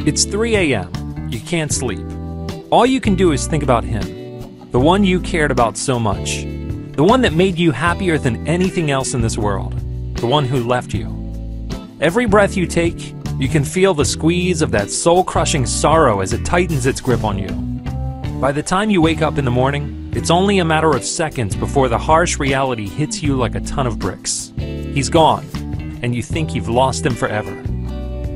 It's 3 a.m. You can't sleep. All you can do is think about him, the one you cared about so much, the one that made you happier than anything else in this world, the one who left you. Every breath you take, you can feel the squeeze of that soul-crushing sorrow as it tightens its grip on you. By the time you wake up in the morning, it's only a matter of seconds before the harsh reality hits you like a ton of bricks. He's gone, and you think you've lost him forever.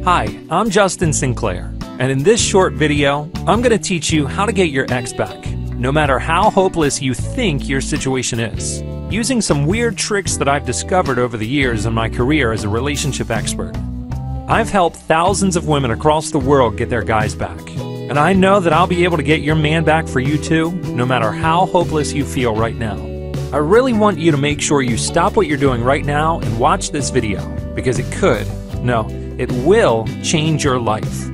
Hi, I'm Justin Sinclair, and in this short video, I'm going to teach you how to get your ex back, no matter how hopeless you think your situation is, using some weird tricks that I've discovered over the years in my career as a relationship expert. I've helped thousands of women across the world get their guys back, and I know that I'll be able to get your man back for you too, no matter how hopeless you feel right now. I really want you to make sure you stop what you're doing right now and watch this video, because it could, no, it will change your life.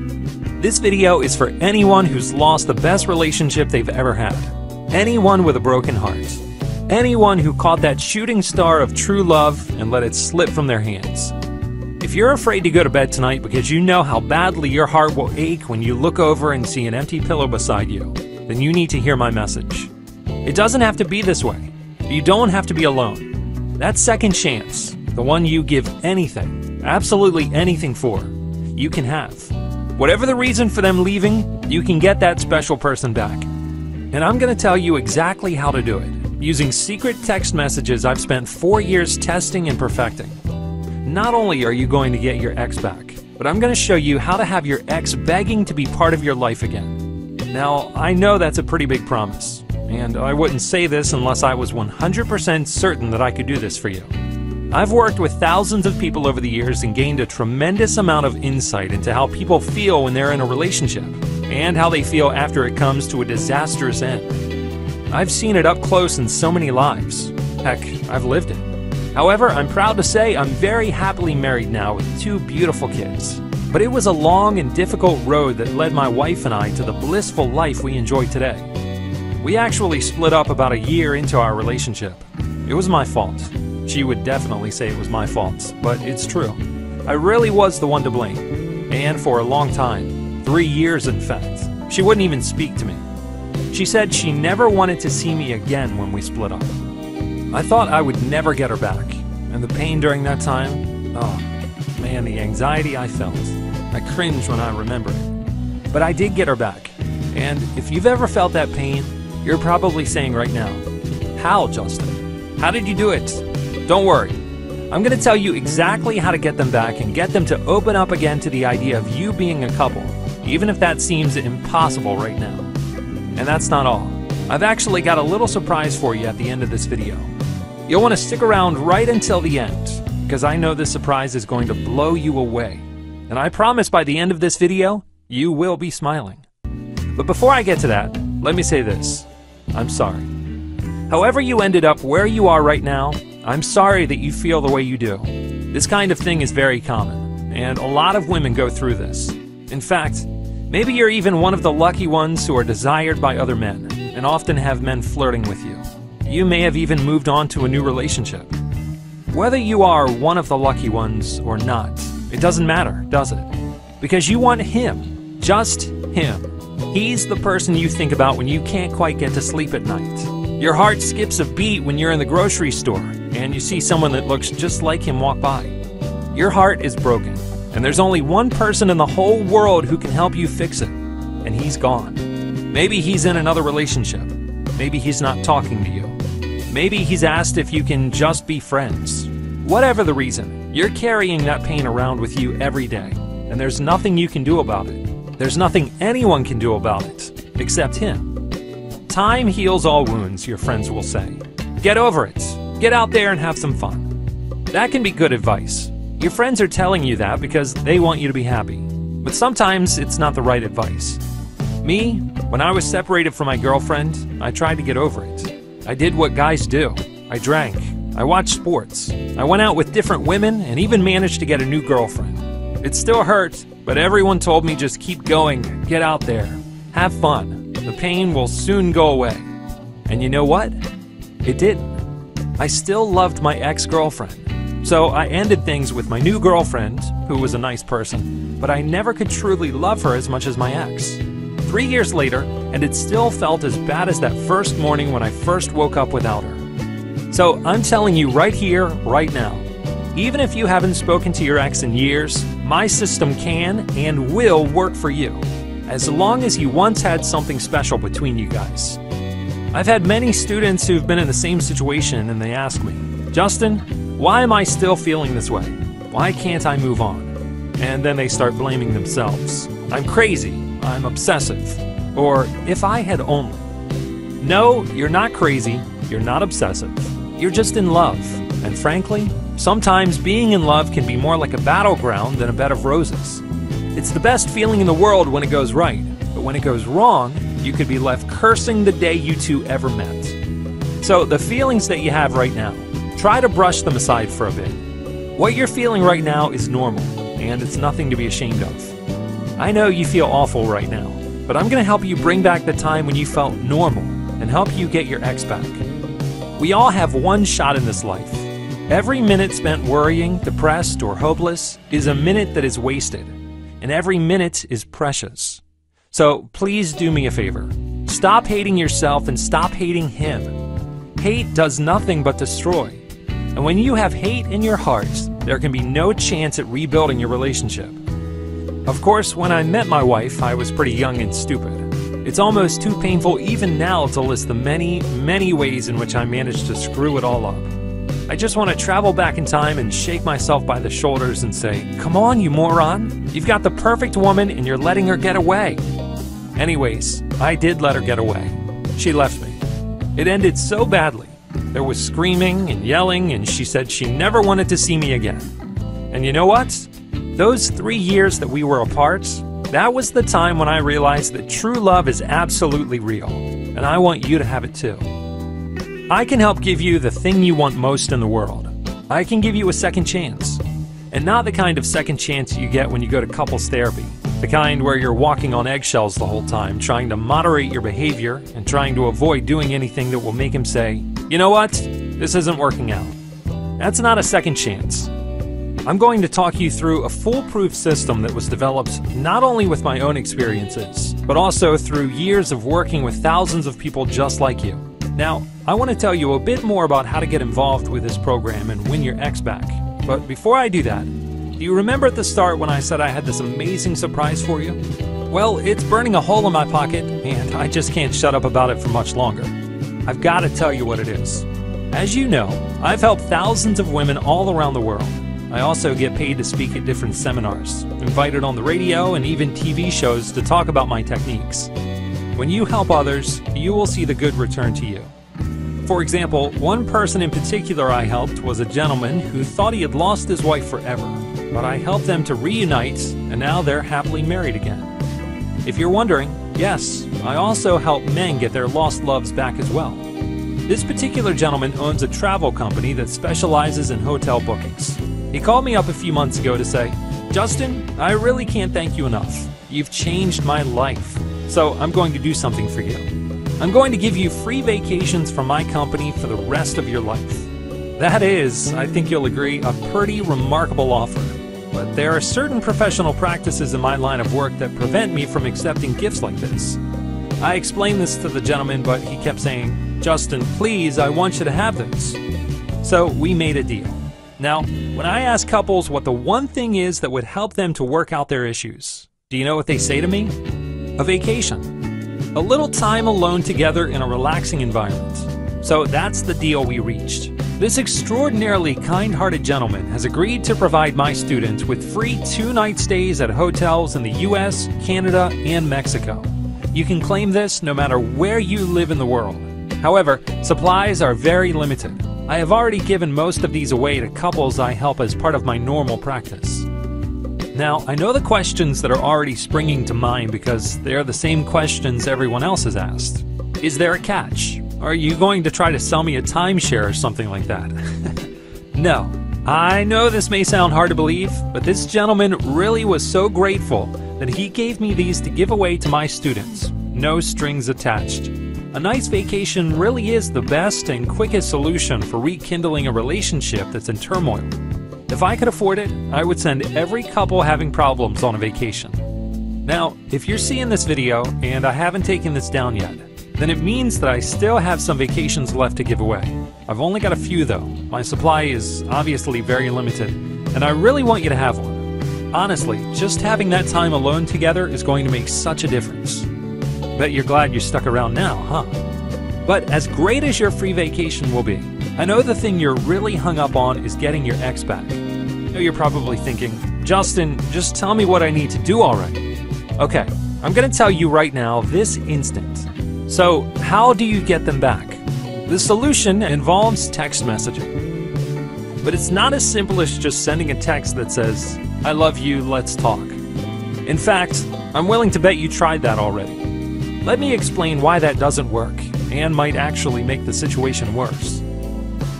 This video is for anyone who's lost the best relationship they've ever had, anyone with a broken heart, anyone who caught that shooting star of true love and let it slip from their hands. If you're afraid to go to bed tonight because you know how badly your heart will ache when you look over and see an empty pillow beside you, then you need to hear my message. It doesn't have to be this way. You don't have to be alone. That second chance, the one you give anything, absolutely anything for, you can have. Whatever the reason for them leaving, you can get that special person back. And I'm going to tell you exactly how to do it, using secret text messages I've spent 4 years testing and perfecting. Not only are you going to get your ex back, but I'm going to show you how to have your ex begging to be part of your life again. Now, I know that's a pretty big promise, and I wouldn't say this unless I was 100% certain that I could do this for you. I've worked with thousands of people over the years and gained a tremendous amount of insight into how people feel when they're in a relationship, and how they feel after it comes to a disastrous end. I've seen it up close in so many lives. Heck, I've lived it. However, I'm proud to say I'm very happily married now with 2 beautiful kids. But it was a long and difficult road that led my wife and I to the blissful life we enjoy today. We actually split up about a year into our relationship. It was my fault. She would definitely say it was my fault, but it's true. I really was the one to blame. And for a long time, 3 years in fact, she wouldn't even speak to me. She said she never wanted to see me again when we split up. I thought I would never get her back, and the pain during that time, oh man, the anxiety I felt. I cringe when I remember it. But I did get her back, and if you've ever felt that pain, you're probably saying right now, how, Justin? How did you do it? Don't worry. I'm going to tell you exactly how to get them back and get them to open up again to the idea of you being a couple, even if that seems impossible right now. And that's not all. I've actually got a little surprise for you at the end of this video. You'll want to stick around right until the end, because I know this surprise is going to blow you away. And I promise by the end of this video, you will be smiling. But before I get to that, let me say this. I'm sorry. However you ended up where you are right now, I'm sorry that you feel the way you do. This kind of thing is very common, and a lot of women go through this. In fact, maybe you're even one of the lucky ones who are desired by other men, and often have men flirting with you. You may have even moved on to a new relationship. Whether you are one of the lucky ones or not, it doesn't matter, does it? Because you want him, just him. He's the person you think about when you can't quite get to sleep at night. Your heart skips a beat when you're in the grocery store and you see someone that looks just like him walk by. Your heart is broken, and there's only one person in the whole world who can help you fix it, and he's gone. Maybe he's in another relationship. Maybe he's not talking to you. Maybe he's asked if you can just be friends. Whatever the reason, you're carrying that pain around with you every day, and there's nothing you can do about it. There's nothing anyone can do about it, except him. Time heals all wounds, your friends will say. Get over it. Get out there and have some fun. That can be good advice. Your friends are telling you that because they want you to be happy. But sometimes it's not the right advice. Me, when I was separated from my girlfriend, I tried to get over it. I did what guys do. I drank. I watched sports. I went out with different women and even managed to get a new girlfriend. It still hurt, but everyone told me just keep going, get out there, have fun. The pain will soon go away. And you know what? It didn't. I still loved my ex-girlfriend. So I ended things with my new girlfriend, who was a nice person, but I never could truly love her as much as my ex. 3 years later, and it still felt as bad as that first morning when I first woke up without her. So I'm telling you right here, right now, even if you haven't spoken to your ex in years, my system can and will work for you, as long as you once had something special between you guys. I've had many students who've been in the same situation and they ask me, Justin, why am I still feeling this way? Why can't I move on? And then they start blaming themselves. I'm crazy, I'm obsessive, or if I had only. No, you're not crazy, you're not obsessive, you're just in love. And frankly, sometimes being in love can be more like a battleground than a bed of roses. It's the best feeling in the world when it goes right, but when it goes wrong, you could be left cursing the day you two ever met. So the feelings that you have right now, try to brush them aside for a bit. What you're feeling right now is normal, and it's nothing to be ashamed of. I know you feel awful right now, but I'm going to help you bring back the time when you felt normal and help you get your ex back. We all have one shot in this life. Every minute spent worrying, depressed, or hopeless is a minute that is wasted, and every minute is precious. So please do me a favor. Stop hating yourself and stop hating him. Hate does nothing but destroy. And when you have hate in your heart, there can be no chance at rebuilding your relationship. Of course, when I met my wife, I was pretty young and stupid. It's almost too painful even now to list the many, many ways in which I managed to screw it all up. I just want to travel back in time and shake myself by the shoulders and say, come on, you moron. You've got the perfect woman and you're letting her get away. Anyways, I did let her get away. She left me. It ended so badly. There was screaming and yelling, and she said she never wanted to see me again. And you know what? Those 3 years that we were apart, that was the time when I realized that true love is absolutely real, and I want you to have it too. I can help give you the thing you want most in the world. I can give you a second chance, and not the kind of second chance you get when you go to couples therapy. The kind where you're walking on eggshells the whole time, trying to moderate your behavior and trying to avoid doing anything that will make him say, you know what, this isn't working out. That's not a second chance. I'm going to talk you through a foolproof system that was developed not only with my own experiences, but also through years of working with thousands of people just like you. Now, I want to tell you a bit more about how to get involved with this program and win your ex back. But before I do that, do you remember at the start when I said I had this amazing surprise for you? Well, it's burning a hole in my pocket, and I just can't shut up about it for much longer. I've got to tell you what it is. As you know, I've helped thousands of women all around the world. I also get paid to speak at different seminars, invited on the radio and even TV shows to talk about my techniques. When you help others, you will see the good return to you. For example, one person in particular I helped was a gentleman who thought he had lost his wife forever, but I helped them to reunite, and now they're happily married again. If you're wondering, yes, I also help men get their lost loves back as well. This particular gentleman owns a travel company that specializes in hotel bookings. He called me up a few months ago to say, Justin, I really can't thank you enough. You've changed my life. So I'm going to do something for you. I'm going to give you free vacations from my company for the rest of your life. That is, I think you'll agree, a pretty remarkable offer. But there are certain professional practices in my line of work that prevent me from accepting gifts like this. I explained this to the gentleman, but he kept saying, Justin, please, I want you to have this. So we made a deal. Now, when I ask couples what the one thing is that would help them to work out their issues, do you know what they say to me? A vacation. A little time alone together in a relaxing environment. So that's the deal we reached. This extraordinarily kind-hearted gentleman has agreed to provide my students with free 2-night stays at hotels in the US, Canada, and Mexico. You can claim this no matter where you live in the world. However, supplies are very limited. I have already given most of these away to couples I help as part of my normal practice. Now, I know the questions that are already springing to mind because they're the same questions everyone else has asked. Is there a catch? Are you going to try to sell me a timeshare or something like that? No. I know this may sound hard to believe, but this gentleman really was so grateful that he gave me these to give away to my students. No strings attached. A nice vacation really is the best and quickest solution for rekindling a relationship that's in turmoil. If I could afford it, I would send every couple having problems on a vacation. Now, if you're seeing this video and I haven't taken this down yet, then it means that I still have some vacations left to give away. I've only got a few though. My supply is obviously very limited, and I really want you to have one. Honestly, just having that time alone together is going to make such a difference. Bet you're glad you stuck around now, huh? But as great as your free vacation will be, I know the thing you're really hung up on is getting your ex back. I know you're probably thinking, Justin, just tell me what I need to do already. Okay, I'm gonna tell you right now, this instant. So, how do you get them back? The solution involves text messaging. But it's not as simple as just sending a text that says, I love you, let's talk. In fact, I'm willing to bet you tried that already. Let me explain why that doesn't work, and might actually make the situation worse.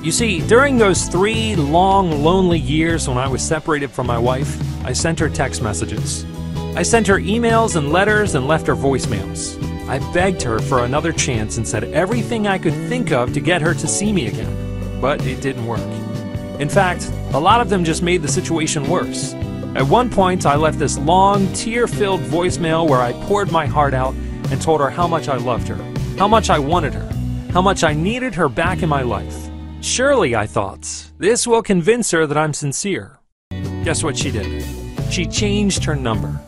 You see, during those 3 long, lonely years when I was separated from my wife, I sent her text messages. I sent her emails and letters and left her voicemails. I begged her for another chance and said everything I could think of to get her to see me again. But it didn't work. In fact, a lot of them just made the situation worse. At one point, I left this long, tear-filled voicemail where I poured my heart out and told her how much I loved her, how much I wanted her, how much I needed her back in my life. Surely, I thought, this will convince her that I'm sincere. Guess what she did? She changed her number.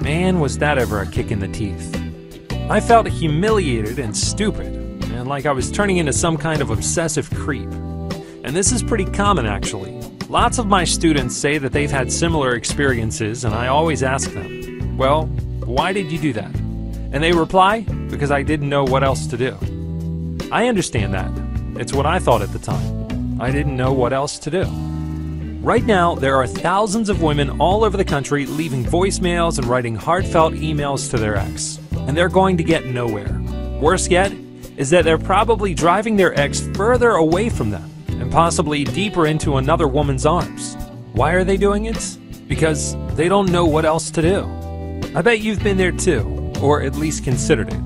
Man, was that ever a kick in the teeth. I felt humiliated and stupid, and like I was turning into some kind of obsessive creep. And this is pretty common, actually. Lots of my students say that they've had similar experiences, and I always ask them, well, why did you do that? And they reply, because I didn't know what else to do. I understand that. It's what I thought at the time. I didn't know what else to do. Right now, there are thousands of women all over the country leaving voicemails and writing heartfelt emails to their ex, and they're going to get nowhere. Worse yet is that they're probably driving their ex further away from them, and possibly deeper into another woman's arms. Why are they doing it? Because they don't know what else to do. I bet you've been there too. Or at least considered it.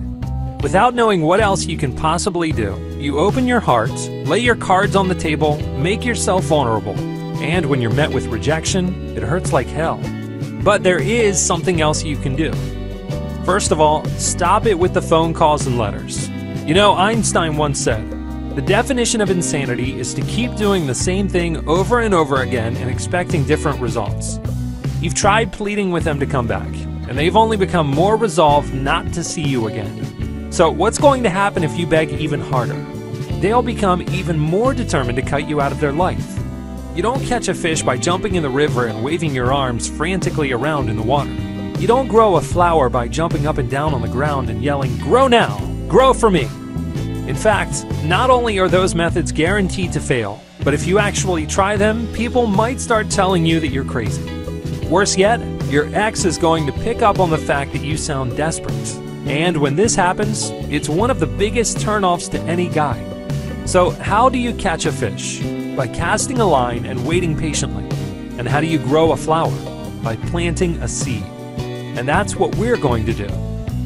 Without knowing what else you can possibly do, you open your heart, lay your cards on the table, make yourself vulnerable, and when you're met with rejection, it hurts like hell. But there is something else you can do. First of all, stop it with the phone calls and letters. You know, Einstein once said, the definition of insanity is to keep doing the same thing over and over again and expecting different results. You've tried pleading with them to come back, and they've only become more resolved not to see you again. So what's going to happen if you beg even harder? They'll become even more determined to cut you out of their life. You don't catch a fish by jumping in the river and waving your arms frantically around in the water. You don't grow a flower by jumping up and down on the ground and yelling, "Grow now! Grow for me!" In fact, not only are those methods guaranteed to fail, but if you actually try them, people might start telling you that you're crazy. Worse yet, your ex is going to pick up on the fact that you sound desperate. And when this happens, it's one of the biggest turnoffs to any guy. So how do you catch a fish? By casting a line and waiting patiently. And how do you grow a flower? By planting a seed. And that's what we're going to do.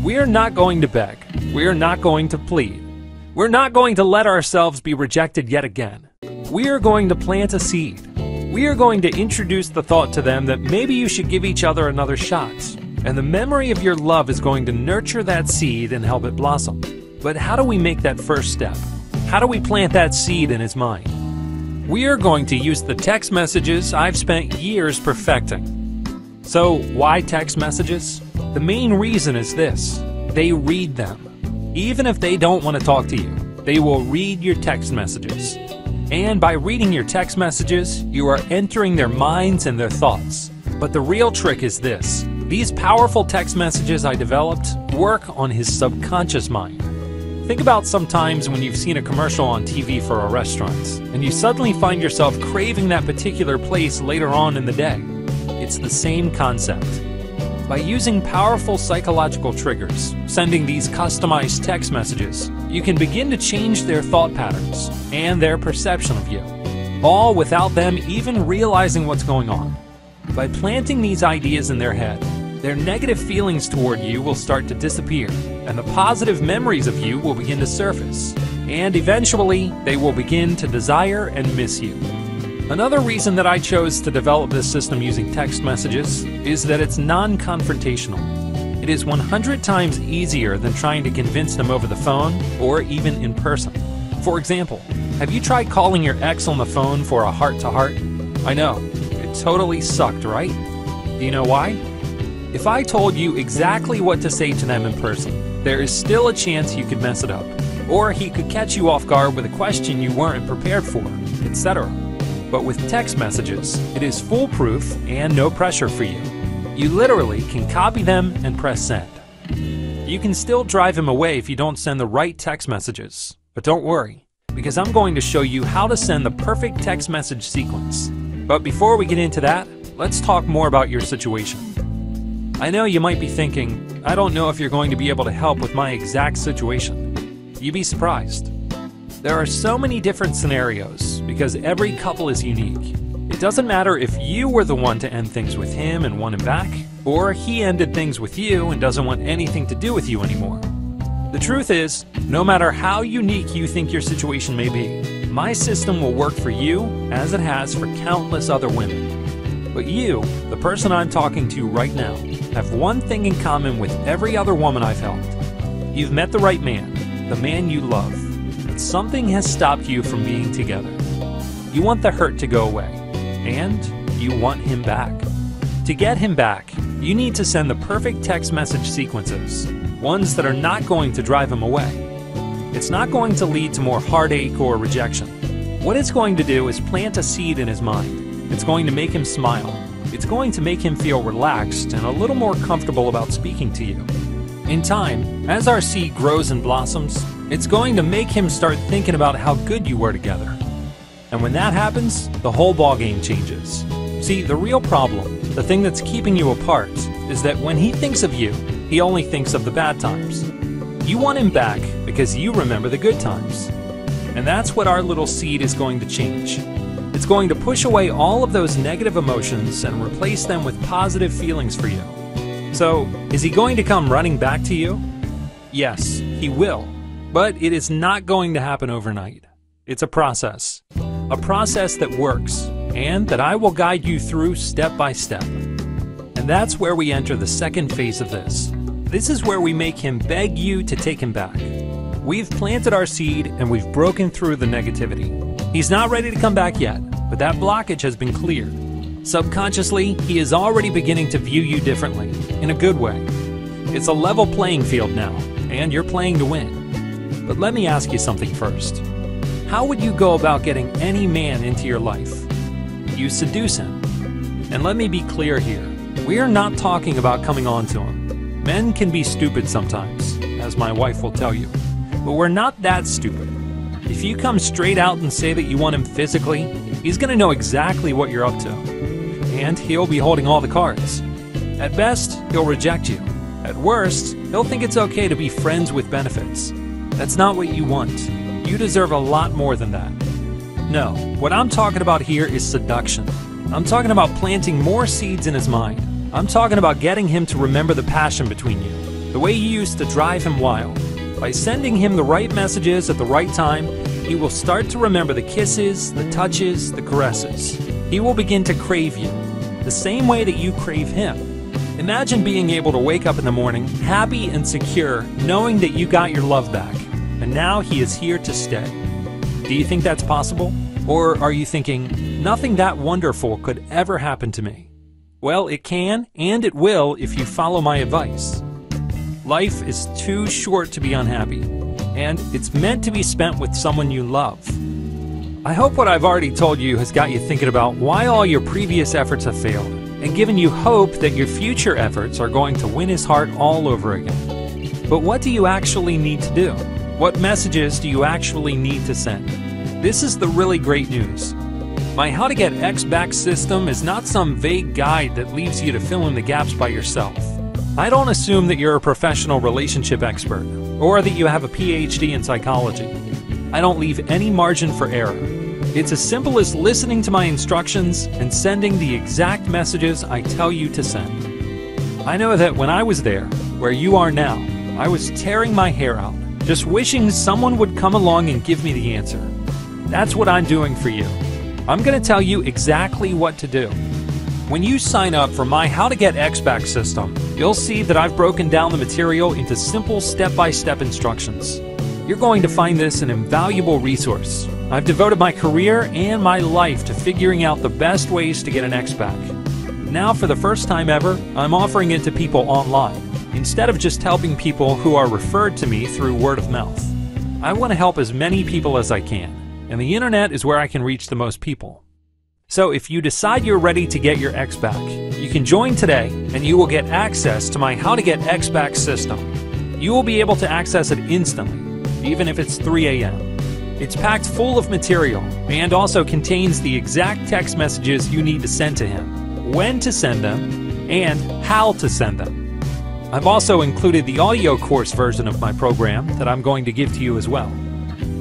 We're not going to beg. We're not going to plead. We're not going to let ourselves be rejected yet again. We are going to plant a seed. We are going to introduce the thought to them that maybe you should give each other another shot. And the memory of your love is going to nurture that seed and help it blossom. But how do we make that first step? How do we plant that seed in his mind? We are going to use the text messages I've spent years perfecting. So why text messages? The main reason is this: they read them. Even if they don't want to talk to you, they will read your text messages. And by reading your text messages, you are entering their minds and their thoughts. But the real trick is this: these powerful text messages I developed work on his subconscious mind. Think about some times when you've seen a commercial on TV for a restaurant, and you suddenly find yourself craving that particular place later on in the day. It's the same concept. By using powerful psychological triggers, sending these customized text messages, you can begin to change their thought patterns and their perception of you, all without them even realizing what's going on. By planting these ideas in their head, their negative feelings toward you will start to disappear, and the positive memories of you will begin to surface. And eventually, they will begin to desire and miss you. Another reason that I chose to develop this system using text messages is that it's non-confrontational. It is 100 times easier than trying to convince them over the phone or even in person. For example, have you tried calling your ex on the phone for a heart-to-heart? I know, it totally sucked, right? Do you know why? If I told you exactly what to say to them in person, there is still a chance you could mess it up, or he could catch you off guard with a question you weren't prepared for, etc. But with text messages, it is foolproof and no pressure for you. You literally can copy them and press send. You can still drive him away if you don't send the right text messages. But don't worry, because I'm going to show you how to send the perfect text message sequence. But before we get into that, let's talk more about your situation. I know you might be thinking, I don't know if you're going to be able to help with my exact situation. You'd be surprised. There are so many different scenarios because every couple is unique. It doesn't matter if you were the one to end things with him and want him back, or he ended things with you and doesn't want anything to do with you anymore. The truth is, no matter how unique you think your situation may be, my system will work for you as it has for countless other women. But you, the person I'm talking to right now, have one thing in common with every other woman I've helped. You've met the right man, the man you love, but something has stopped you from being together. You want the hurt to go away, and you want him back. To get him back, you need to send the perfect text message sequences, ones that are not going to drive him away. It's not going to lead to more heartache or rejection. What it's going to do is plant a seed in his mind. It's going to make him smile. It's going to make him feel relaxed and a little more comfortable about speaking to you. In time, as our seed grows and blossoms, it's going to make him start thinking about how good you were together. And when that happens, the whole ballgame changes. See, the real problem, the thing that's keeping you apart, is that when he thinks of you, he only thinks of the bad times. You want him back because you remember the good times. And that's what our little seed is going to change. It's going to push away all of those negative emotions and replace them with positive feelings for you. So, is he going to come running back to you? Yes, he will. But it is not going to happen overnight. It's a process that works, and that I will guide you through step by step. And that's where we enter the second phase of this. This is where we make him beg you to take him back. We've planted our seed and we've broken through the negativity. He's not ready to come back yet, but that blockage has been cleared. Subconsciously, he is already beginning to view you differently, in a good way. It's a level playing field now, and you're playing to win. But let me ask you something first. How would you go about getting any man into your life? You seduce him. And let me be clear here. We are not talking about coming on to him. Men can be stupid sometimes, as my wife will tell you. But we're not that stupid. If you come straight out and say that you want him physically, he's going to know exactly what you're up to. And he'll be holding all the cards. At best, he'll reject you. At worst, he'll think it's okay to be friends with benefits. That's not what you want. You deserve a lot more than that. No, what I'm talking about here is seduction. I'm talking about planting more seeds in his mind. I'm talking about getting him to remember the passion between you, the way you used to drive him wild. By sending him the right messages at the right time, he will start to remember the kisses, the touches, the caresses. He will begin to crave you, the same way that you crave him. Imagine being able to wake up in the morning, happy and secure, knowing that you got your love back, and now he is here to stay. Do you think that's possible? Or are you thinking, nothing that wonderful could ever happen to me? Well, it can, and it will if you follow my advice. Life is too short to be unhappy, and it's meant to be spent with someone you love. I hope what I've already told you has got you thinking about why all your previous efforts have failed, and given you hope that your future efforts are going to win his heart all over again. But what do you actually need to do? What messages do you actually need to send? This is the really great news. My How to Get X Back system is not some vague guide that leaves you to fill in the gaps by yourself. I don't assume that you're a professional relationship expert, or that you have a PhD in psychology. I don't leave any margin for error. It's as simple as listening to my instructions and sending the exact messages I tell you to send. I know that when I was there, where you are now, I was tearing my hair out, just wishing someone would come along and give me the answer. That's what I'm doing for you. I'm going to tell you exactly what to do. When you sign up for my How to Get XBack system, you'll see that I've broken down the material into simple step-by-step instructions. You're going to find this an invaluable resource. I've devoted my career and my life to figuring out the best ways to get an XBack. Now, for the first time ever, I'm offering it to people online, instead of just helping people who are referred to me through word of mouth. I want to help as many people as I can, and the internet is where I can reach the most people. So if you decide you're ready to get your XBack, you can join today and you will get access to my How to Get XBack system. You will be able to access it instantly, even if it's 3 a.m. It's packed full of material and also contains the exact text messages you need to send to him, when to send them, and how to send them. I've also included the audio course version of my program that I'm going to give to you as well.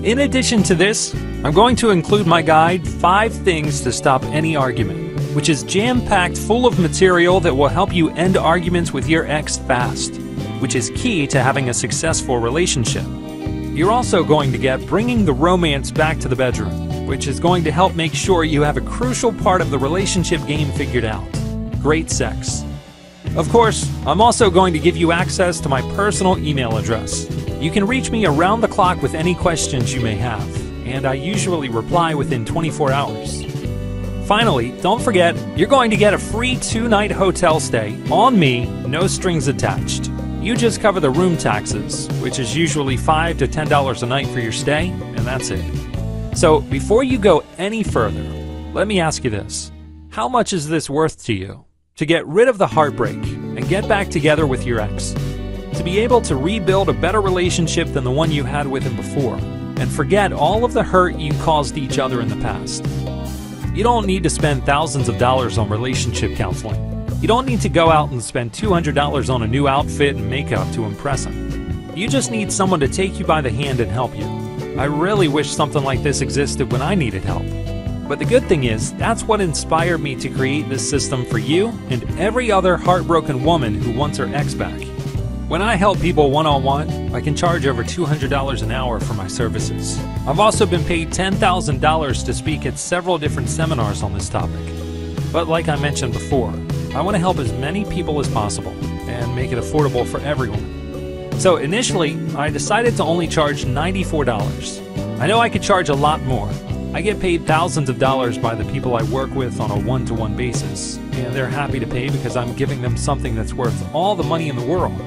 In addition to this, I'm going to include my guide, 5 Things to Stop Any Argument, which is jam-packed full of material that will help you end arguments with your ex fast, which is key to having a successful relationship. You're also going to get Bringing the Romance Back to the Bedroom, which is going to help make sure you have a crucial part of the relationship game figured out: great sex. Of course, I'm also going to give you access to my personal email address. You can reach me around the clock with any questions you may have, and I usually reply within 24 hours. Finally, don't forget, you're going to get a free 2-night hotel stay on me, no strings attached. You just cover the room taxes, which is usually $5 to $10 a night for your stay, and that's it. So before you go any further, let me ask you this. How much is this worth to you? To get rid of the heartbreak and get back together with your ex? To be able to rebuild a better relationship than the one you had with him before, and forget all of the hurt you caused each other in the past? You don't need to spend thousands of dollars on relationship counseling. You don't need to go out and spend $200 on a new outfit and makeup to impress him. You just need someone to take you by the hand and help you. I really wish something like this existed when I needed help. But the good thing is, that's what inspired me to create this system for you and every other heartbroken woman who wants her ex back. When I help people one-on-one, I can charge over $200 an hour for my services. I've also been paid $10,000 to speak at several different seminars on this topic. But like I mentioned before, I want to help as many people as possible and make it affordable for everyone. So initially, I decided to only charge $94. I know I could charge a lot more. I get paid thousands of dollars by the people I work with on a one-to-one basis, and they're happy to pay because I'm giving them something that's worth all the money in the world.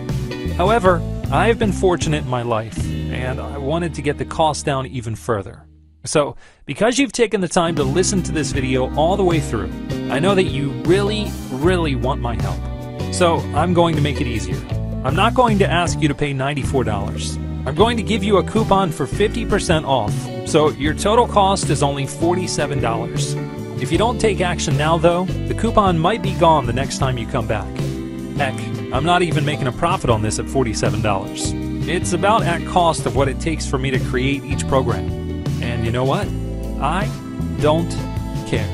However, I've been fortunate in my life, and I wanted to get the cost down even further. So, because you've taken the time to listen to this video all the way through, I know that you really, really want my help. So, I'm going to make it easier. I'm not going to ask you to pay $94. I'm going to give you a coupon for 50% off, so your total cost is only $47. If you don't take action now though, the coupon might be gone the next time you come back. Heck, I'm not even making a profit on this at $47. It's about at cost of what it takes for me to create each program. And you know what? I don't care.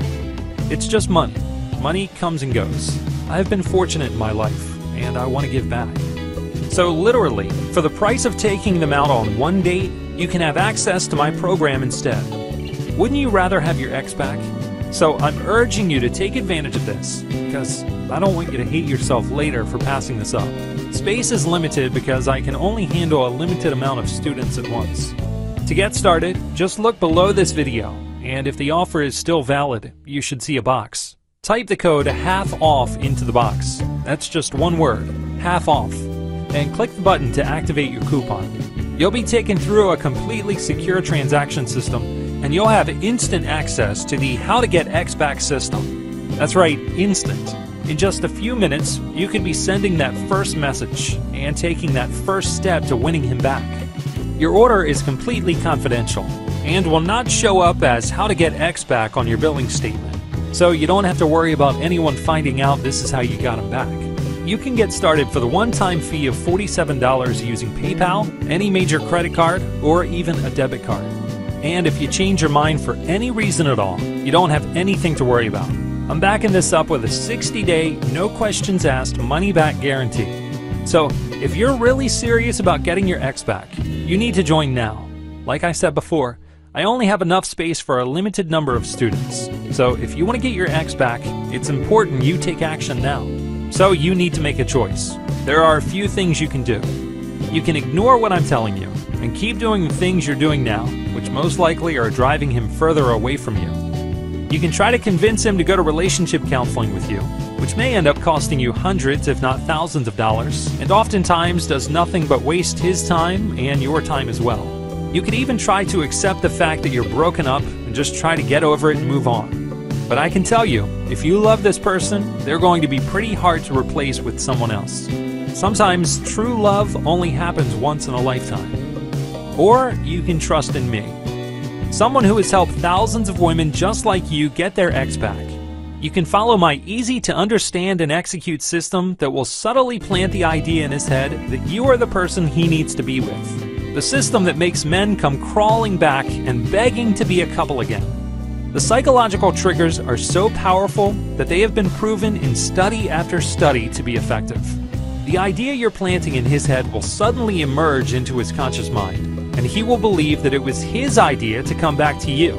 It's just money. Money comes and goes. I've been fortunate in my life, and I want to give back. So literally, for the price of taking them out on one date, you can have access to my program instead. Wouldn't you rather have your ex back? So I'm urging you to take advantage of this, because I don't want you to hate yourself later for passing this up. Space is limited because I can only handle a limited amount of students at once. To get started, just look below this video, and if the offer is still valid, you should see a box. Type the code half off into the box. That's just one word, half off, and click the button to activate your coupon. You'll be taken through a completely secure transaction system, and you'll have instant access to the How to Get XBack system. That's right, instant. In just a few minutes, you could be sending that first message and taking that first step to winning him back. Your order is completely confidential and will not show up as How to Get XBack on your billing statement, so you don't have to worry about anyone finding out this is how you got him back. You can get started for the one-time fee of $47 using PayPal, any major credit card, or even a debit card. And if you change your mind for any reason at all, you don't have anything to worry about. I'm backing this up with a 60-day, no questions asked, money-back guarantee. So, if you're really serious about getting your ex back, you need to join now. Like I said before, I only have enough space for a limited number of students. So, if you want to get your ex back, it's important you take action now. So, you need to make a choice. There are a few things you can do. You can ignore what I'm telling you and keep doing the things you're doing now, which most likely are driving him further away from you. You can try to convince him to go to relationship counseling with you, which may end up costing you hundreds if not thousands of dollars, and oftentimes does nothing but waste his time and your time as well. You could even try to accept the fact that you're broken up and just try to get over it and move on. But I can tell you, if you love this person, they're going to be pretty hard to replace with someone else. Sometimes true love only happens once in a lifetime. Or you can trust in me, someone who has helped thousands of women just like you get their ex back. You can follow my easy-to-understand and execute system that will subtly plant the idea in his head that you are the person he needs to be with. The system that makes men come crawling back and begging to be a couple again. The psychological triggers are so powerful that they have been proven in study after study to be effective. The idea you're planting in his head will suddenly emerge into his conscious mind, and he will believe that it was his idea to come back to you,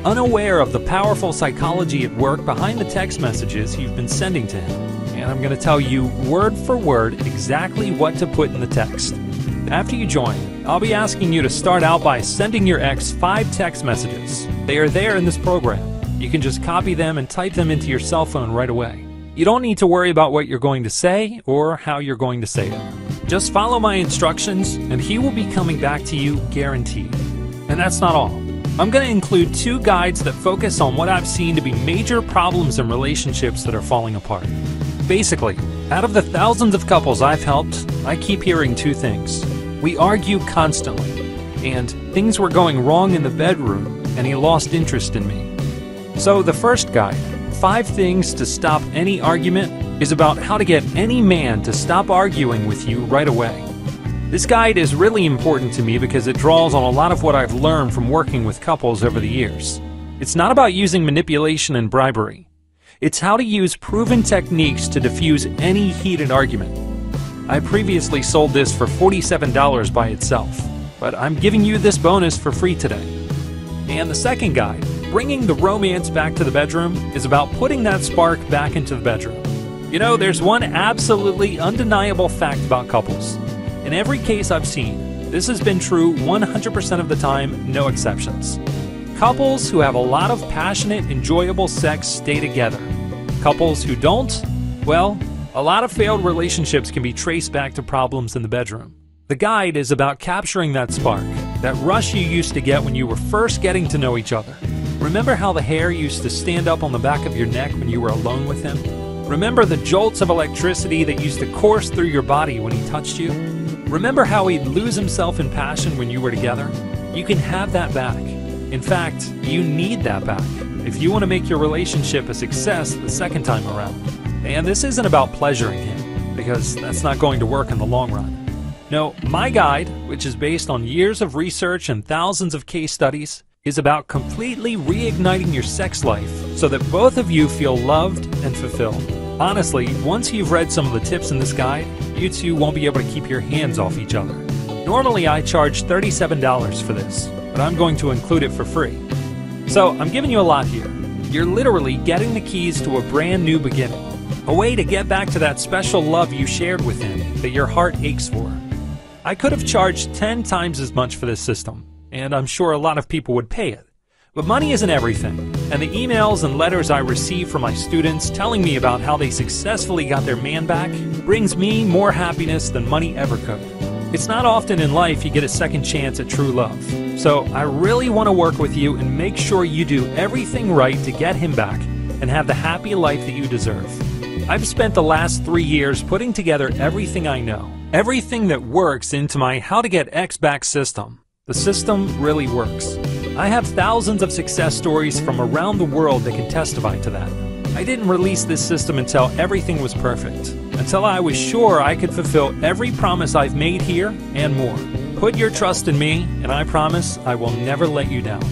unaware of the powerful psychology at work behind the text messages you've been sending to him. And I'm going to tell you word for word exactly what to put in the text. After you join, I'll be asking you to start out by sending your ex 5 text messages. They are there in this program. You can just copy them and type them into your cell phone right away. You don't need to worry about what you're going to say or how you're going to say it. Just follow my instructions and he will be coming back to you guaranteed. And that's not all. I'm going to include 2 guides that focus on what I've seen to be major problems in relationships that are falling apart. Basically, out of the thousands of couples I've helped, I keep hearing 2 things. We argue constantly, and things were going wrong in the bedroom, and he lost interest in me. So the first guide, 5 things to stop any argument, is about how to get any man to stop arguing with you right away. This guide is really important to me because it draws on a lot of what I've learned from working with couples over the years. It's not about using manipulation and bribery. It's how to use proven techniques to diffuse any heated argument. I previously sold this for $47 by itself, but I'm giving you this bonus for free today. And the second guide, Bringing the Romance Back to the Bedroom, is about putting that spark back into the bedroom. You know, there's one absolutely undeniable fact about couples. In every case I've seen, this has been true 100% of the time, no exceptions. Couples who have a lot of passionate, enjoyable sex stay together. Couples who don't, well, a lot of failed relationships can be traced back to problems in the bedroom. The guide is about capturing that spark, that rush you used to get when you were first getting to know each other. Remember how the hair used to stand up on the back of your neck when you were alone with him? Remember the jolts of electricity that used to course through your body when he touched you? Remember how he'd lose himself in passion when you were together? You can have that back. In fact, you need that back if you want to make your relationship a success the second time around. And this isn't about pleasuring him, because that's not going to work in the long run. No, my guide, which is based on years of research and thousands of case studies, is about completely reigniting your sex life so that both of you feel loved and fulfilled. Honestly, once you've read some of the tips in this guide, you two won't be able to keep your hands off each other. Normally I charge $37 for this, but I'm going to include it for free. So I'm giving you a lot here. You're literally getting the keys to a brand new beginning. A way to get back to that special love you shared with him that your heart aches for. I could have charged 10 times as much for this system, and I'm sure a lot of people would pay it. But money isn't everything, and the emails and letters I receive from my students telling me about how they successfully got their man back brings me more happiness than money ever could. It's not often in life you get a second chance at true love, so I really want to work with you and make sure you do everything right to get him back and have the happy life that you deserve. I've spent the last 3 years putting together everything I know, everything that works into my How to Get Ex Back system. The system really works. I have thousands of success stories from around the world that can testify to that. I didn't release this system until everything was perfect, until I was sure I could fulfill every promise I've made here and more. Put your trust in me, and I promise I will never let you down.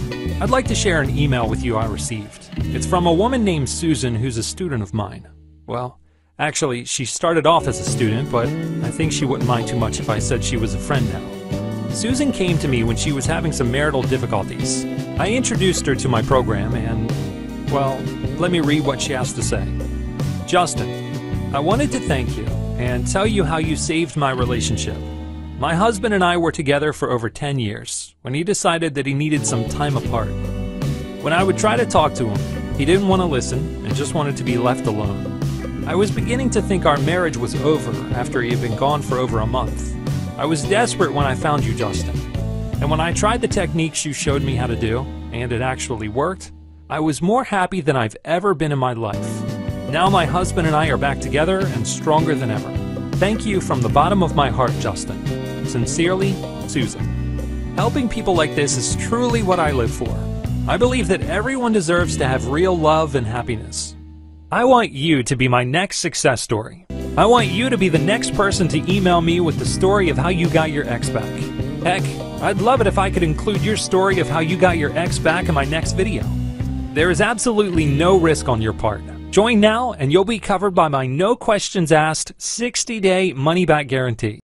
I'd like to share an email with you I received. It's from a woman named Susan who's a student of mine. Well, actually, she started off as a student, but I think she wouldn't mind too much if I said she was a friend now. Susan came to me when she was having some marital difficulties. I introduced her to my program and, well, let me read what she has to say. Justin, I wanted to thank you and tell you how you saved my relationship. My husband and I were together for over 10 years when he decided that he needed some time apart. When I would try to talk to him, he didn't want to listen and just wanted to be left alone. I was beginning to think our marriage was over after he had been gone for over a month. I was desperate when I found you, Justin. And when I tried the techniques you showed me how to do, and it actually worked, I was more happy than I've ever been in my life. Now my husband and I are back together and stronger than ever. Thank you from the bottom of my heart, Justin. Sincerely, Susan. Helping people like this is truly what I live for. I believe that everyone deserves to have real love and happiness. I want you to be my next success story. I want you to be the next person to email me with the story of how you got your ex back. Heck, I'd love it if I could include your story of how you got your ex back in my next video. There is absolutely no risk on your part. Join now and you'll be covered by my no questions asked 60-day money-back guarantee.